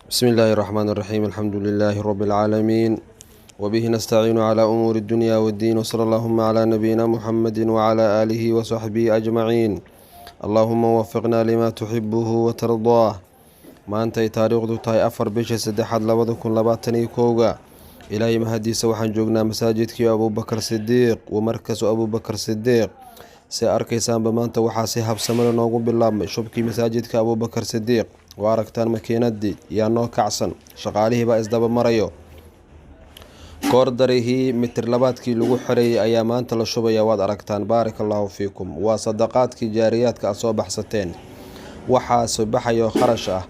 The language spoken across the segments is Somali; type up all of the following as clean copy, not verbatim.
بسم الله الرحمن الرحيم. الحمد لله رب العالمين، وبه نستعين على أمور الدنيا والدين، وصلى اللهم على نبينا محمد وعلى آله وصحبه أجمعين. اللهم وفقنا لما تحبه وترضاه. maantay taariikhdu tahay 4 bisha 3 2021 ilaahay mahadiisa waxaan joognaa masaajidkii Abuubakar Sidiiq wa markaas Abuubakar Sidiiq. si arkaysaanba maanta waxaa si habsamada noogu bilaabmay shubkii masaajidka Abuubakar Sidiiq. waa aragtaan makiinadii yaa noo kacsan, shaqaalihii baa isdaba marayo. koordarihii mitir labaadkii lagu xirayay ayaa maanta la shubaya, waad aragtaan. baarakallahu fiikum. waa sadaqaadkii jaariyaadka aad soo baxsateen, waxaas baxayo kharash ah.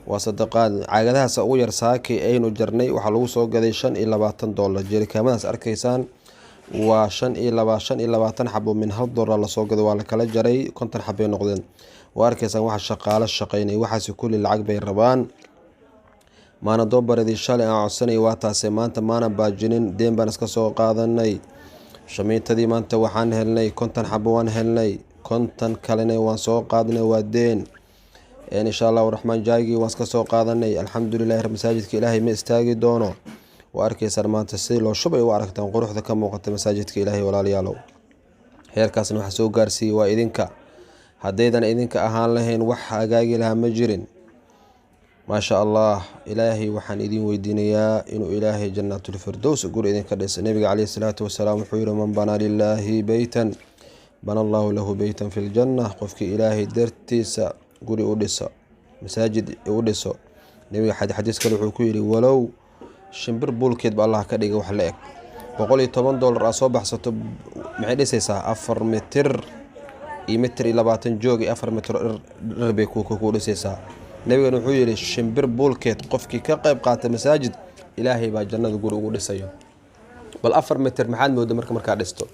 waa sadaqaad. caagadahaas ugu yar saakii aynu jarnay waxaa lagu soo gaday $25. jerikaamadaas arkaysaan waa 25 xabo min $1 la soo gaday, waa la kala jaray 50 xabay noqdeen. waa arkaysaan waxa shaqaale shaqaynay, waxaas kulli lacag bay rabaan. maana doobaradii shalay aan codsanay waa taasee maanta maana baajinin, deen baan iska soo qaadanay. shamiitadii maanta waxaan helnay 50 xabo, waan helnay 50 kalena waan soo qaadnay, waa deen. insha allahu raxmaan jaagii waan iska soo qaadanay. alxamdulilahi masaajidka ilaahay ma istaagi doono. waa arkaysaan maanta si loo shubay, u aragtaan quruxda ka muuqata masaajidka ilaahay. walaalayaalow, heerkaasna waxa soo gaarsiiyey waa idinka. haddaydan idinka ahaan lahayn wax hagaagi lahaa ma jirin. maasha allah. ilaahay waxaan idin weydiinayaa inuu ilaahay jannaatulfirdows guri idinka dhisa. nabiga caleyhi salaatu wasalaam wuxuu yihi, man banaa lilaahi beytan bana allahu lahu beytan fi ljanna. qofkii ilaahay dartiisa guri u dhiso, masaajid u dhiso, nabiga xadiis kale wuxuu ku yidhi, walow shimbir buulkeedba allah ka dhiga wax la eg. $110 aad soo baxsato maxay dhisaysaa? 4 mitir iyo mitir iyo 20 joog iyo 4 mitir dhar bay ku dhisaysaa. nabigana wuxuu yidhi, shimbir buulkeed qofkii ka qayb qaata masaajid, ilaahay baa jannada guri ugu dhisayo. bal 4 mitir maxaad mooda markaa dhisto?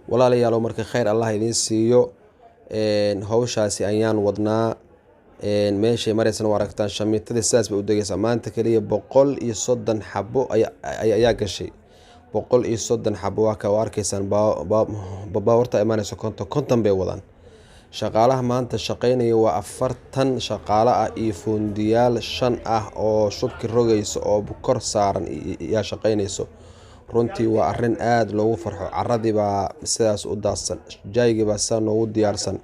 walaalayaalow, marka khayr allah idiin siiyo. hawshaasi ayaan wadnaa. meeshay maraysana waa aragtaan, shamiitadii sidaas bay u degaysaa. maanta kaliya 130 xabo ayaa gashay. 130 xabo waa ka arkaysaan. baawarta imaanayso 50 bay wadaan. shaqaalaha maanta shaqaynaya waa 40 shaqaale ah iyo fuundiyaal 5 ah oo shubki rogayso oo kor saaran yaa shaqaynayso. runtii waa arrin aad loogu farxo. caradii baa sidaas u daadsan, jaygii baa sidaa noogu diyaarsan.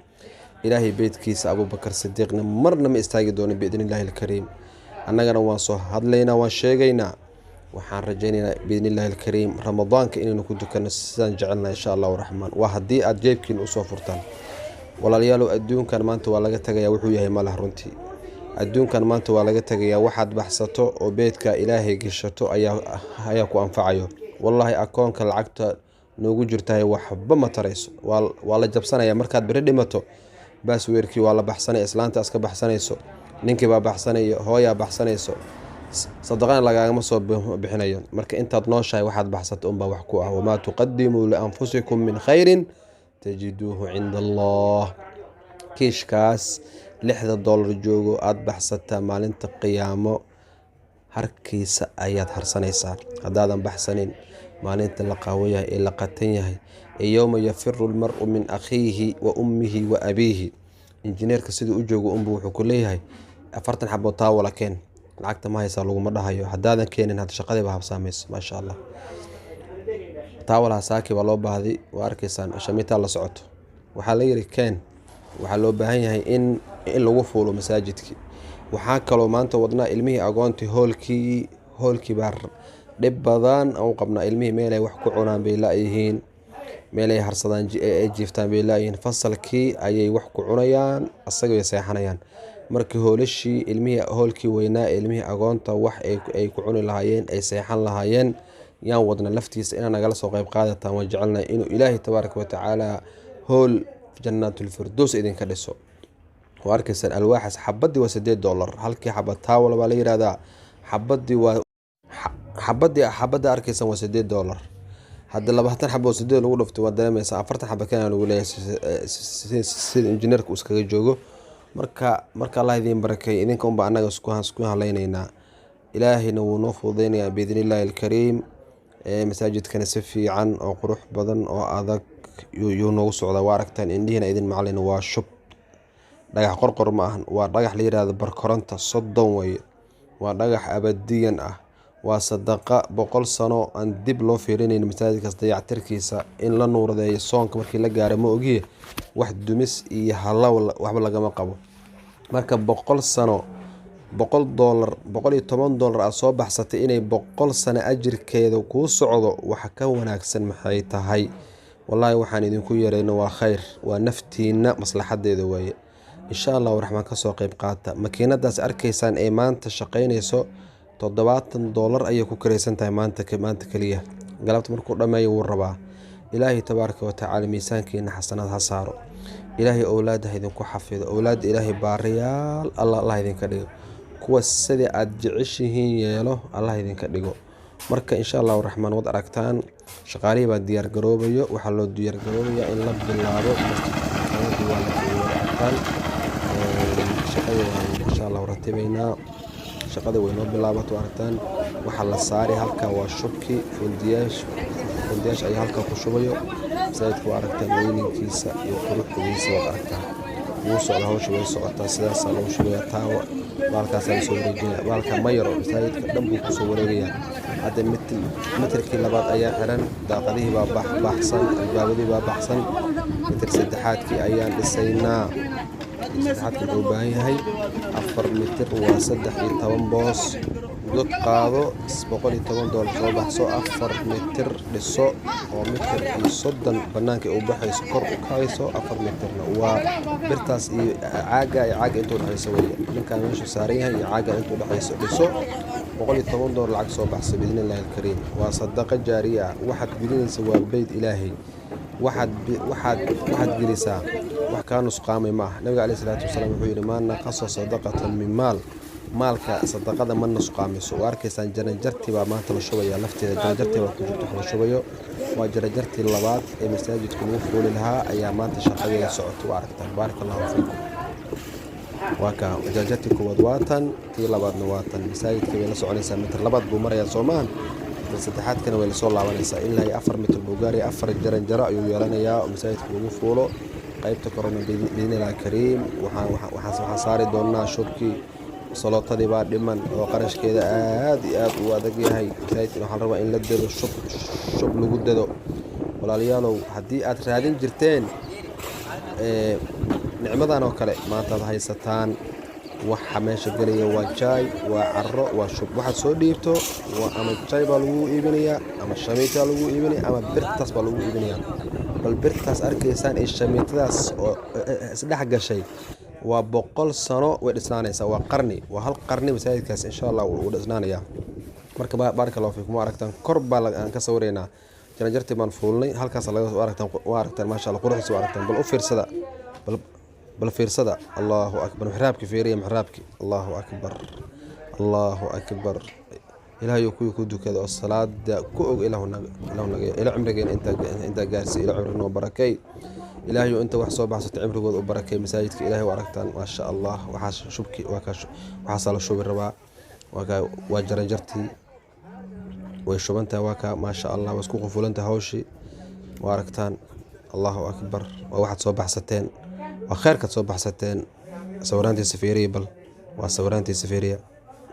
ilaahay beydkiisa Abuubakar Sidiiqna marna ma istaagi doono biidnillaahi alkariim. annagana waan soo hadlaynaa, waan sheegaynaa. waxaan rajaynaynaa biidnillaahi alkariim ramadaanka inaynu ku dukanno sidaan jecelnahay insha allahu raxmaan. waa haddii aad jeebkiin usoo furtaan. walaalayaalow, adduunkan maanta waa laga tagayaa, wuxuu yahay malah. runtii adduunkan maanta waa laga tagayaa. waxaad baxsato oo beedka ilaahay gashato ayaa ku anfacayo. wallaahi akoonka lacagta noogu jirtahay waxba ma tarayso. waa la jabsanaya markaad beri dhimato. baasweerkii waa la baxsanay, islaanta iska baxsanayso, ninkii baa baxsanayo, hooyaa baxsanayso. sadaqana lagaagama soo bixinayo. marka intaad nooshahay waxaad baxsato unbaa wax ku ah. wamaa tuqadimuu lianfusikum min khayrin tajiduuhu cinda allah. kiishkaas $6 joogo aad baxsataa, maalinta qiyaamo harkiisa ayaad harsanaysaa. haddaadan baxsanin, maalinta la qaawan yahay ee la qatan yahay, ee yowma yafiru lmar'u min akhiihi wa ummihi wa abiihi. injineerka siduu u joogo unbu wuxuu ku leeyahay 40 xabo taawala keen. lacagta ma haysaa laguma dhahayo. haddaadan keenin hadda shaqadiiba habsaamaysa. maasha allah. taawalaha saaki waa loo baahday. waa arkaysaan shamiitaa la socoto. waxaa la yidhi keen. waxaa loo baahan yahay in lagu fuulo masaajidkii. waxaa kaloo maanta wadnaa ilmihii agoontii hoolkii baa dhib badan u qabnaa. ilmihii meelay wax ku cunaan bay laayihiin, meelay harsadaan ay jiiftaan bay laayihiin. fasalkii ayay wax ku cunayaan, asagay seexanayaan. markii hoolashii ilmihii hoolkii weynaa ilmihii agoonta wax ay ku cuni lahaayeen, ay seexan lahaayeen, yaan wadna laftiisa inaan nagala soo qayb qaadataan. waan jecelnahay inuu ilaahay tabaaraka watacaala hool jannaatulfirdows idinka dhiso. waa arkaysaan alwaaxaas xabadii waa $8. halkii xabad taawal baa la yidhahdaa. xabadda arkaysaan waa $8. hadda 20 xabo 8 lagu dhufto waa dareemaysaa 40 xabo kana lagu leeyahay sida injineerka iskaga joogo. marka allah idin barakeeyo. idinka unba annaga isku halaynaynaa. ilaahayna wuu noo fududaynayaa biidnillaahi alkariim. masaajidkana si fiican oo qurux badan oo adag yuu noogu socdaa. waa aragtaan indhihiina idin macalin. waa shub dhagax qorqor ma ahan, waa dhagax la yiraahdo barkoronta 30 way. waa dhagax abadiyan ah, waa sadaqa 100 sano aan dib loo fiirinayn masaajidkaas dayactirkiisa in la nuuradeeyo soonka markii la gaaro ma ogiye wax dumis iyo halaw waxba lagama qabo. marka 100 sano $100 $110 aad soo baxsatay inay 100 sano ajirkeeda kuu socdo waxa ka wanaagsan maxay tahay. wallaahi waxaan idinku yeerayno waa khayr, waa naftiina maslaxadeeda waaye. insha Allah raxmaan ka soo qayb qaata. makiinadaas arkaysaan ee maanta shaqaynayso $70 ayay ku kareysan tahay maanta kaliya. galabta markuu dhameeyo wuu rabaa. ilaahay tabaaraka wa tacaala miisaankiina xasanaad ha saaro. ilaahay awlaadaha idinku xafido, awlaad ilaahay baariyaal Allah idinka dhigo, kuwa sida aad jeceshihiin yeelo Allah idinka dhigo. marka insha Allah raxmaan wad aragtaan shaqaalihii baa diyaar garoobayo. waxaa loo diyaar garoobayaa in la bilaabo shaqada insha Allah ratibaynaa. shaqada way noo bilaabato aragtaan. waxaa la saari halka waa shubki fundiyaash ayaa halka ku shubayo. masaajidka waa aragtaan weyninkiisa iyo quruxdiisa waa aragtaan. wuu socda hawsha way socotaa sidaas loo shubaya taawa baalkaas la soo wareejinaya. baalka ma yaro masaajidka dhan buu ku soo wareegaya. hadda mitirkii labaad ayaa xiran, daaqadihii baa baxsan, albaabadii baa baxsan. mitir saddexaadkii ayaan dhisaynaa. saddexaadkii wuxuu u baahan yahay 4 mitir waa 13 boos. god qaado $110 soo baxso 4 mitir dhiso oo mitir iyo 30 banaanka u baxayso kor u kacayso 4 mitirna waa birtaas iyo caaga intuu dhaxayso weeye. ninkaan meesha saaran yahay iyo caaga intuu dhaxayso dhiso $110 lacag soo baxso biidnillaahi alkariim. waa sadaqa jaariya ah. waxaad gelinaysa waa bayd ilaahay. waxaad gelisaa wax kaa nusqaamay ma aha. nabiga calayhi salaatu wasalaam wuxuu yidhi maa naqasa sadaqatan min maal. maalka sadaqada ma nusqaamayso. waa arkaysaan jaranjartii baa maanta la shubaya lafteeda. jaranjartii baa ku jirto wax la shubayo. waa jaranjartii labaad ee masaajidka lagu fuuli lahaa ayaa maanta shaqadeeda socoto. waa aragtaan baaraka allahu fiikum. waa kaa jaranjartii koowaad waatan, tii labaadna waatan. masaajidka way la soconaysaa mitir labaad buu marayaa soomaan. saddexaadkana way lasoo laabanaysaa ilaa 4 mitir buu gaaraya. 4 jaranjaro ayuu yeelanayaa oo masaajidka lagu fuulo. qaybta korona biidnillaahi alkariim waxaan saari doonaa shubkii. salootadii baa dhiman oo qarashkeeda aad iyo aad u adag yahay. masaajidka waxaa la rabaa in la dado shub lagu dado. walaalayaalow haddii aad raadin jirteen nicmadan oo kale maanta aad haysataan. waxa meesha gelaya waa jaay, waa carro, waa shub. waxaad soo dhiibto ama jaay baa lagu iibinayaa ama shamiita lagu iibinaya ama birtaas baa lagu iibinayaa. bal birtaas arkaysaan ee shamiitadaas oo isdhex gashay waa 100 sano way dhisnaanaysaa. waa qarni, waa hal qarni masaajidkaas insha Allah uu dhisnaanayaa. marka baaraka Allah fiikum. aragtaan kor baa aan ka sawiraynaa. jaranjartii baan fuulnay halkaas laga aragtaan maasha Allah quruxdiisa waa aragtaan. bal u fiirsada bal fiirsada. Allahu akbar. mixraabki fiiriya mixraabki. Allahu akbar, Allahu akbar. ilaahay ku dukada oo salaada ku og ilaahu naga ila cimrigeena inta gaarsi ila cimrigno barakay. ilaahay inta wax soo baxsatay cimrigooda u barakay. masaajidka ilaahay waa aragtaan maasha Allah. waxaa shubki waxaa la shubi rabaa. waa jaranjartii way shubantahay. waa ka maasha Allah waa isku qufulantahay hawshii. waa aragtaan. Allahu akbar. waa waxaad soo baxsateen. waa khayrkaad soo baxsateen. sawiraantii safiiriya bal waa sawiraantii safiiriya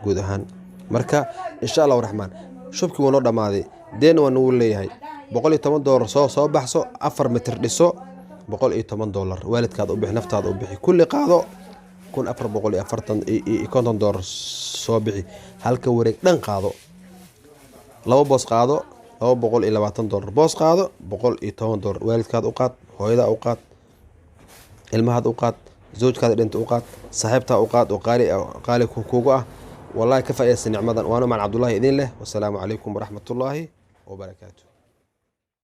guud ahaan. marka insha Allah raxmaan shubkii wuu noo dhamaaday. deen waa nagu leeyahay $110 soo baxso 4 mitir dhiso $110 waalidkaad u bixi, naftaada u bixi. kulli qaado $1450 soo bixi. halka wareeg dhan qaado. 2 boos qaado $220. boos qaado $110. waalidkaad u qaad, hooyada u qaad, ilmahaad u qaad, zawjkaada dhinta u qaad, saaxiibtaa u qaad oo qaali kuugu ah. والله كفى يا سنعمضان. وأنا مع عبد الله إذن له. والسلام عليكم ورحمة الله وبركاته.